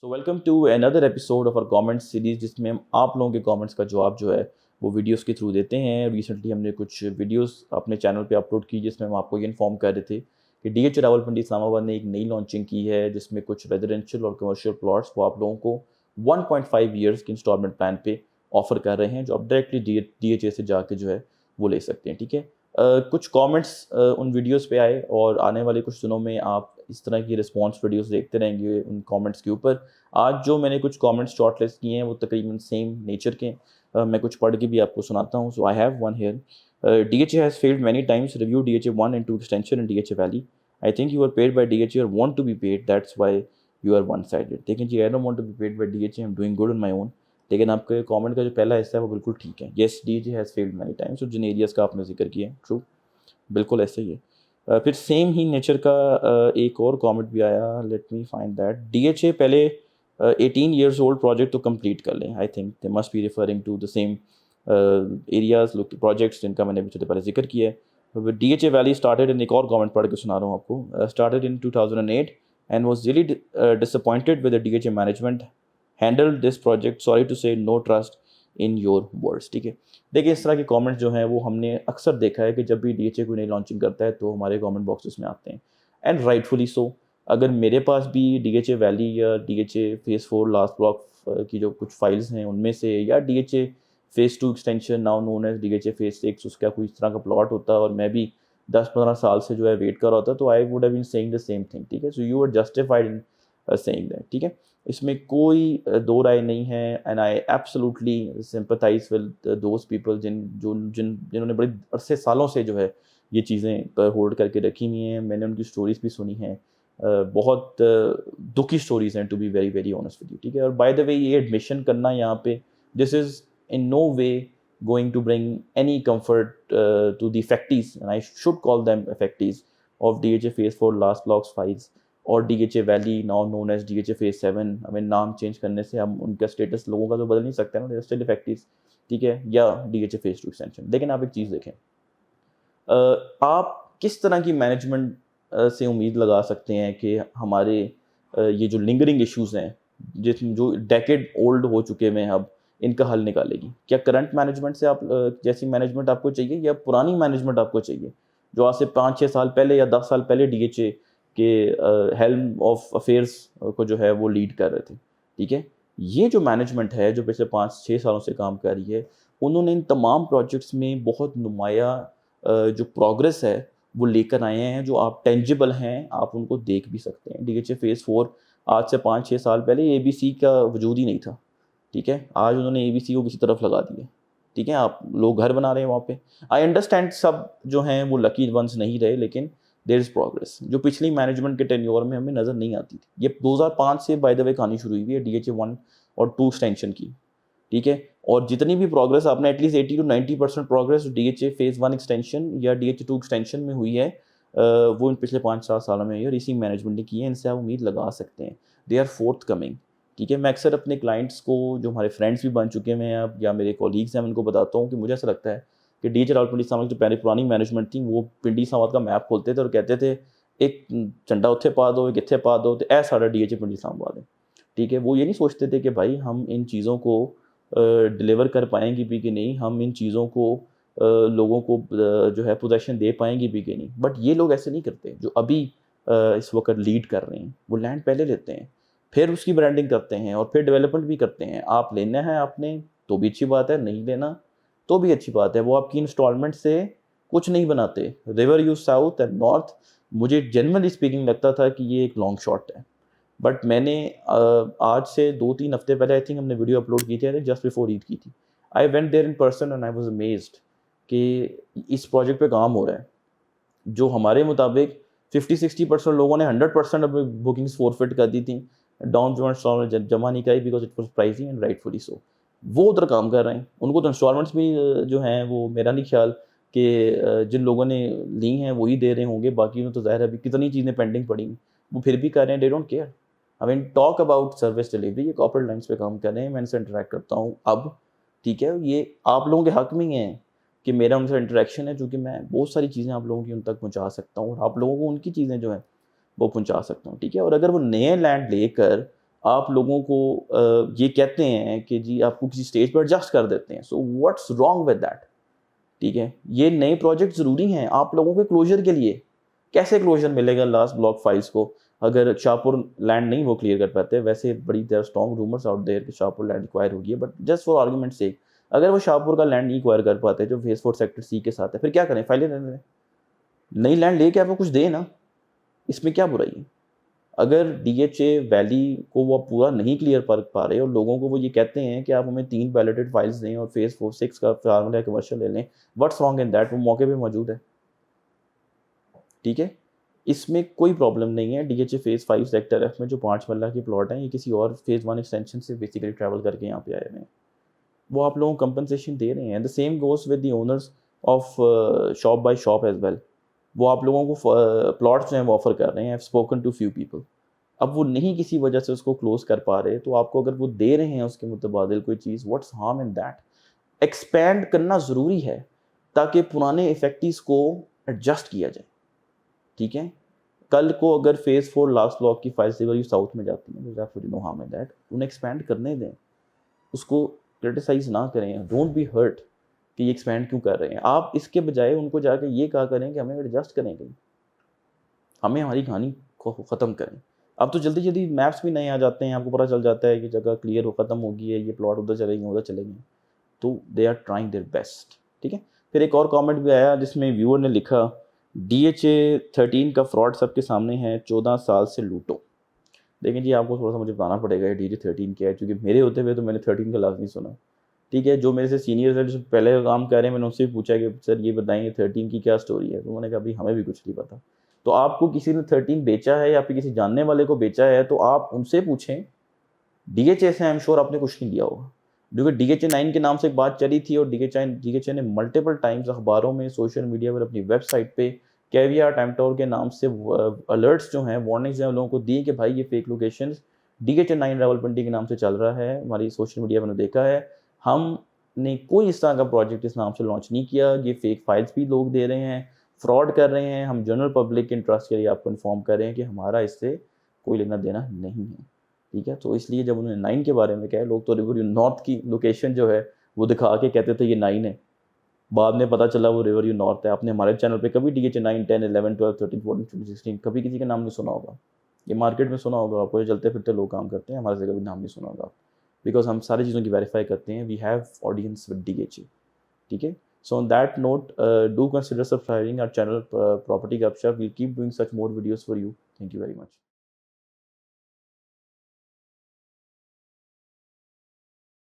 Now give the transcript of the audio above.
So welcome to another episode of our comment series जिसमें हम आप लोगों के कमेंट्स का जवाब जो है वो वीडियोस के थ्रू देते हैं। रिसेंटली हमने कुछ वीडियोस अपने चैनल पे अपलोड की जिसमें हम आपको ये इन्फॉर्म कर रहे थे कि डीएच रावलपिंडी इस्लामाबाद ने एक नई लॉन्चिंग की है जिसमें कुछ रेजिडेंशियल और कमर्शियल प्लॉट्स वो आप लोगों को 1.5 ईयर्स के इंस्टॉलमेंट प्लान पे ऑफर कर रहे हैं जो आप डायरेक्टली डीएचए से जाके जो है वो ले सकते हैं। ठीक है। कुछ कमेंट्स उन वीडियोस पे आए और आने वाले कुछ दिनों में आप इस तरह की रिस्पॉन्स वीडियोस देखते रहेंगे उन कमेंट्स के ऊपर। आज जो मैंने कुछ कमेंट्स शॉर्टलिस्ट किए हैं वो तकरीबन सेम नेचर के मैं कुछ पढ़ के भी आपको सुनाता हूँ। So I have one here. DHA has failed many times, review DHA 1 and 2 extension in DHA valley. I think you are paid by DHA और want to be paid, that's why you are one sided. देखें जी, I don't want to be paid by DHA, I am doing good on my own. लेकिन आपके comment का जो पहला हिस्सा है वो बिल्कुल ठीक है। Yes, DHA has failed many times, और जिन एरियाज़ का आपने जिक्र किया है ट्रू, बिल्कुल ऐसा ही है। फिर सेम ही नेचर का एक और कमेंट भी आया। Let me find that. DHA पहले 18 ईयर्स ओल्ड प्रोजेक्ट तो कंप्लीट कर लें। I think they must be referring to the same areas projects जिनका मैंने पिछले पहले जिक्र किया है। डीएचए वैली स्टार्टेड इन, एक और कमेंट पढ़ के सुना रहा हूँ आपको। Started in 2008 and was really disappointed with the DHA management handled this project, sorry to say, no trust in your words. ठीक है। देखिए, इस तरह के कमेंट्स जो हैं वो हमने अक्सर देखा है कि जब भी डीएचए कोई नई लॉन्चिंग करता है तो हमारे कमेंट बॉक्सेस में आते हैं, एंड राइटफुली सो। अगर मेरे पास भी डीएचए वैली या डीएचए फेज़ 4 लास्ट ब्लॉक की जो कुछ फाइल्स हैं उनमें से, या DHA phase 2 extension now known as DHA phase 6, उसका कोई इस तरह का प्लॉट होता और मैं भी 10-15 साल से जो है वेट कर रहा होता, तो I would have been saying the same thing. ठीक है। So you are justified in saying that. ठीक है। इसमें कोई दो राय नहीं है, and I absolutely sympathise with those people जिन्होंने बड़े अरसे सालों से जो है ये चीज़ें होल्ड करके रखी हुई हैं। मैंने उनकी स्टोरीज भी सुनी हैं। बहुत दुखी स्टोरीज हैं, to be very very honest with you. ठीक है। और बाय द वे, ये एडमिशन करना यहाँ पे, this is in no way going to bring any comfort to the effectees, and I should call them effectees, of DHA Phase 4 last blocks files और DHA Valley now known as DHA Phase 7। हमें नाम change करने से हम उनका status लोगों का तो बदल नहीं सकते ना, स्टिल effectees। ठीक है। या DHA Phase 2 एक्सटेंशन। लेकिन आप एक चीज़ देखें, आप किस तरह की मैनेजमेंट से उम्मीद लगा सकते हैं कि हमारे ये जो लिंगरिंग इश्यूज़ हैं, जो डेकेड ओल्ड हो चुके हैं अब, इनका हल निकालेगी? क्या करंट मैनेजमेंट से आप जैसी मैनेजमेंट आपको चाहिए, या पुरानी मैनेजमेंट आपको चाहिए जो आज से 5-6 साल पहले या 10 साल पहले डीएचए के हेल्म ऑफ अफेयर्स को जो है वो लीड कर रहे थे? ठीक है। ये जो मैनेजमेंट है जो पिछले 5-6 सालों से काम कर रही है, उन्होंने इन तमाम प्रोजेक्ट्स में बहुत नुमाया जो प्रोग्रेस है वो लेकर आए हैं, जो आप टेंजिबल हैं, आप उनको देख भी सकते हैं। डीएचए फेज़ 4 आज से 5-6 साल पहले एबीसी का वजूद ही नहीं था। ठीक है। आज उन्होंने एबीसी को किसी तरफ लगा दिया। ठीक है। आप लोग घर बना रहे हैं वहाँ पे। आई अंडरस्टैंड सब जो हैं वो लकी वंस नहीं रहे, लेकिन देयर इज़ प्रोग्रेस जो पिछली मैनेजमेंट के टेन्योर में हमें नज़र नहीं आती थी। ये 2005 से बाय द वे कहानी शुरू हुई है डीएचए 1 और 2 एक्सटेंशन की। ठीक है। और जितनी भी प्रोग्रेस आपने, at least 80 to 90% progress DHA phase 1 extension या डीएचए 2 एक्सटेंशन में हुई है, वो इन पिछले 5-4 सालों में हुई है और इसी मैनेजमेंट ने की है। इनसे आप उम्मीद लगा सकते हैं। They are forthcoming. ठीक है। मैं अक्सर अपने क्लाइंट्स को, जो हमारे फ्रेंड्स भी बन चुके हैं अब या मेरे कॉलीग्स हैं, मैं उनको बताता हूँ कि मुझे ऐसा लगता है कि डीएचए रावलपिंडी इस्लामाबाद की जो पहले पुरानी मैनेजमेंट थी वो पिंडी इस्लामाबाद का मैप खोलते थे और कहते थे एक झंडा उत्थे पा दो, एक इत्थे पा दो, तो ऐ सारा डीएचए पिंडी इस्लामाबाद है। ठीक है। वो ये नहीं सोचते थे कि भाई हम इन चीज़ों को डिलीवर कर पाएंगे भी कि नहीं, हम इन चीज़ों को लोगों को जो है पोजेशन दे पाएंगे भी कि नहीं। बट ये लोग ऐसे नहीं करते जो अभी इस वक्त लीड कर रहे हैं। वो लैंड पहले लेते हैं, फिर उसकी ब्रांडिंग करते हैं और फिर डेवलपमेंट भी करते हैं। आप लेना है आपने तो भी अच्छी बात है, नहीं लेना तो भी अच्छी बात है। वो आपकी इंस्टॉलमेंट से कुछ नहीं बनाते। River you south and north, मुझे जनरली स्पीकिंग लगता था कि ये एक लॉन्ग शॉट है। बट मैंने आज से 2-3 हफ्ते पहले आई थिंक हमने वीडियो अपलोड की थी, जस्ट बिफोर ईद की थी। I went there in person and I was amazed कि इस प्रोजेक्ट पे काम हो रहा है जो हमारे मुताबिक 50-60% लोगों ने 100% अपनी बुकिंग्स फॉरफिट कर दी थी। डाउन पेमेंट जमा नहीं कराई because it was pricey, and rightfully so. वो उधर काम कर रहे हैं। उनको तो इंस्टॉलमेंट्स भी जो हैं वो मेरा नहीं ख्याल कि जिन लोगों ने ली हैं वही दे रहे होंगे, बाकी में तो ज़ाहिर है अभी कितनी चीज़ें पेंडिंग पड़ी हैं, वो फिर भी कर रहे हैं। They don't care. I mean talk about service delivery, ये कॉर्पोरेट लाइन्स पे काम कर रहे हैं, मैं इनसे इंटरेक्ट करता हूँ अब। ठीक है। ये आप लोगों के हक में ही है कि मेरा उनसे इंटरेक्शन है, चूँकि मैं बहुत सारी चीज़ें आप लोगों की उन तक पहुँचा सकता हूँ और आप लोगों को उनकी चीज़ें जो हैं वो पहुँचा सकता हूँ। ठीक है। और अगर वो नए लैंड लेकर आप लोगों को ये कहते हैं कि जी आपको किसी स्टेज पर एडजस्ट कर देते हैं, so what's wrong with that? ठीक है, ये नए प्रोजेक्ट ज़रूरी हैं आप लोगों के क्लोजर के लिए। कैसे क्लोजर मिलेगा लास्ट ब्लॉक फाइल्स को अगर शाहपुर लैंड नहीं वो क्लियर कर पाते? वैसे बड़ी there strong rumours out there कि शाहपुर लैंड एक्वायर होगी है, but just for argument sake अगर वो शाहपुर का लैंड नहीं एक्वायर कर पाते जो फेज 4 सेक्टर सी के साथ है, फिर क्या करें? फाइलें रहने दें? नई लैंड लेके आपको कुछ दें ना, इसमें क्या बुराई है? अगर डीएचए वैली को वो पूरा नहीं क्लियर कर पा रहे और लोगों को वो ये कहते हैं कि आप हमें 3 बैलेटेड फाइल्स दें और फेज 4 6 का फार्मूला कमर्शियल ले लें, व्हाट्स रॉन्ग इन दैट? वो मौके पे मौजूद है, ठीक है? इसमें कोई प्रॉब्लम नहीं है। डीएचए फेज 5 सेक्टर एफ में जो 5 मरला की प्लॉट हैं, ये किसी और फेज 1 एक्सटेंशन से बेसिकली ट्रैवल करके यहाँ पे आए हुए हैं। वो आप लोगों को कंपनसेशन दे रहे हैं। The same goes with the owners of shop by shop as well. वो आप लोगों को प्लॉट्स जो हैं वो ऑफ़र कर रहे हैं। I have spoken to few people. अब वो नहीं किसी वजह से उसको क्लोज़ कर पा रहे, तो आपको अगर वो दे रहे हैं उसके मुतबादिल कोई चीज़, what's harm in that? Expand करना ज़रूरी है, ताकि पुराने इफ़ेक्टिव्स को एडजस्ट किया जाए, ठीक है? कल को अगर फेज़ 4 लास्ट ब्लॉक की फाइल्स अगर साउथ में जाती हैं, there absolutely no harm in that. उन्हें एक्सपैंड करने दें, उसको क्रिटिसाइज़ ना करें, डोंट बी हर्ट कि ये एक्सपैंड क्यों कर रहे हैं। आप इसके बजाय उनको जाके ये कहा करें कि हमें एडजस्ट करें, हमें हमारी कहानी को ख़त्म करें। अब तो जल्दी-जल्दी मैप्स भी नए आ जाते हैं, आपको पता चल जाता है कि जगह क्लियर हो ख़त्म हो गई है, ये प्लॉट उधर चलेंगे, उधर चलेंगे। तो they are trying their best, ठीक है? फिर एक और कमेंट भी आया जिसमें व्यूअर ने लिखा, डीएचए 13 का फ्रॉड सबके सामने है, 14 साल से लूटो। देखें जी, आपको थोड़ा-सा मुझे बताना पड़ेगा ये डीएचए 13 क्या है, क्योंकि मेरे होते हुए तो मैंने 13 का लफ्ज़ नहीं सुना। ठीक है, जो मेरे से सीनियर्स हैं, जो पहले का काम कर रहे हैं, मैंने उनसे भी पूछा कि सर ये बताएँ 13 की क्या स्टोरी है? तो उन्होंने कहा, भई हमें भी कुछ नहीं पता। तो आपको किसी ने 13 बेचा है या फिर किसी जानने वाले को बेचा है, तो आप उनसे पूछें। डीएचए से आई एम श्योर आपने कुछ नहीं लिया होगा। क्योंकि डीएचए 9 के नाम से एक बात चली थी और डीएचए ने मल्टीपल टाइम्स अखबारों में, सोशल मीडिया पर, अपनी वेबसाइट पे कैवियार टाइमटॉवर के नाम से अलर्ट्स जो हैं, वार्निंग्स हैं, लोगों को दी कि भाई ये फेक लोकेशंस डीएचए 9 रावलपिंडी के नाम से चल रहा है। हमारी सोशल मीडिया मैंने देखा है। हमने कोई इस तरह का प्रोजेक्ट इस नाम से लॉन्च नहीं किया। ये फेक फाइल्स भी लोग दे रहे हैं, फ्रॉड कर रहे हैं। हम जनरल पब्लिक के इंटरेस्ट के लिए आपको इन्फॉर्म कर रहे हैं कि हमारा इससे कोई लेना देना नहीं है। ठीक है? तो इसलिए जब उन्होंने 9 के बारे में कहा, लोग तो रिवर नॉर्थ की लोकेशन जो है वो दिखा के कहते थे ये 9 है। बाद में पता चला वो रिवर नॉर्थ है। आपने हमारे चैनल पे कभी डीएचए 9, 10, 11, 12, 13, 14, 15, 16 कभी किसी का नाम नहीं सुना होगा। ये मार्केट में सुना होगा आपको, ये चलते-फिरते लोग काम करते हैं, हमारे से कभी नाम नहीं सुना होगा। बिकॉज़ हम सारी चीज़ों की वेरीफाई करते हैं। We have audience with DHA, ठीक है? So on that note, do consider subscribing our channel, property Gupshup. We'll keep doing such more videos for you. Thank you very much.